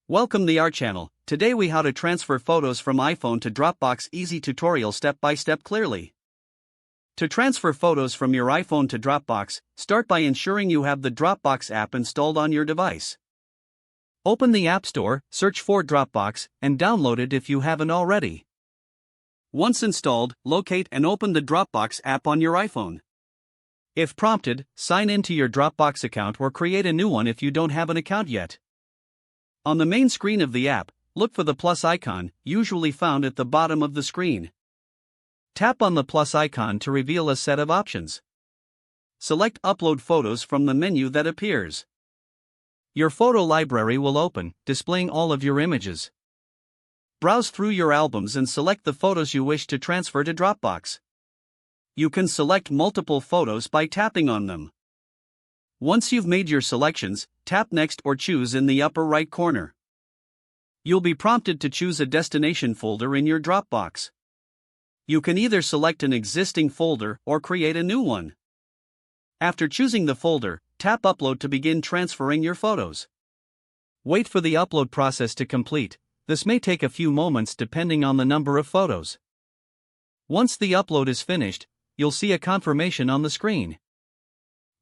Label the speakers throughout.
Speaker 1: Welcome to our channel. Today we how to transfer photos from iPhone to Dropbox. Easy tutorial step by step clearly. To transfer photos from your iPhone to Dropbox, start by ensuring you have the Dropbox app installed on your device. Open the App Store, search for Dropbox, and download it if you haven't already. Once installed, locate and open the Dropbox app on your iPhone. If prompted, sign into your Dropbox account or create a new one if you don't have an account yet. On the main screen of the app, look for the plus icon, usually found at the bottom of the screen. Tap on the plus icon to reveal a set of options. Select Upload Photos from the menu that appears. Your photo library will open, displaying all of your images. Browse through your albums and select the photos you wish to transfer to Dropbox. You can select multiple photos by tapping on them. Once you've made your selections, tap Next or Choose in the upper right corner. You'll be prompted to choose a destination folder in your Dropbox. You can either select an existing folder or create a new one. After choosing the folder, tap Upload to begin transferring your photos. Wait for the upload process to complete. This may take a few moments depending on the number of photos. Once the upload is finished, you'll see a confirmation on the screen.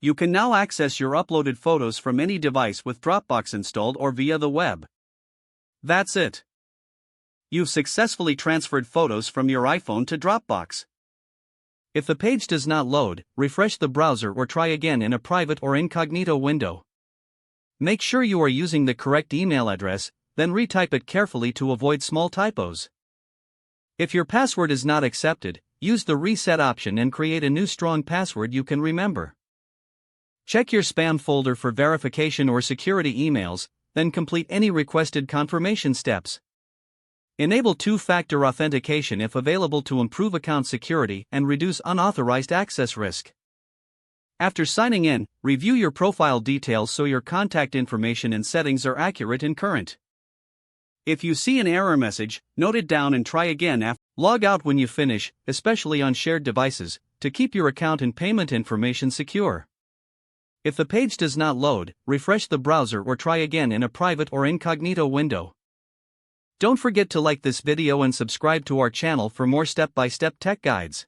Speaker 1: You can now access your uploaded photos from any device with Dropbox installed or via the web. That's it. You've successfully transferred photos from your iPhone to Dropbox. If the page does not load, refresh the browser or try again in a private or incognito window. Make sure you are using the correct email address, then retype it carefully to avoid small typos. If your password is not accepted, use the reset option and create a new strong password you can remember. Check your spam folder for verification or security emails, then complete any requested confirmation steps. Enable two-factor authentication if available to improve account security and reduce unauthorized access risk. After signing in, review your profile details so your contact information and settings are accurate and current. If you see an error message, note it down and try again. Log out when you finish, especially on shared devices, to keep your account and payment information secure. If the page does not load, refresh the browser or try again in a private or incognito window. Don't forget to like this video and subscribe to our channel for more step-by-step tech guides.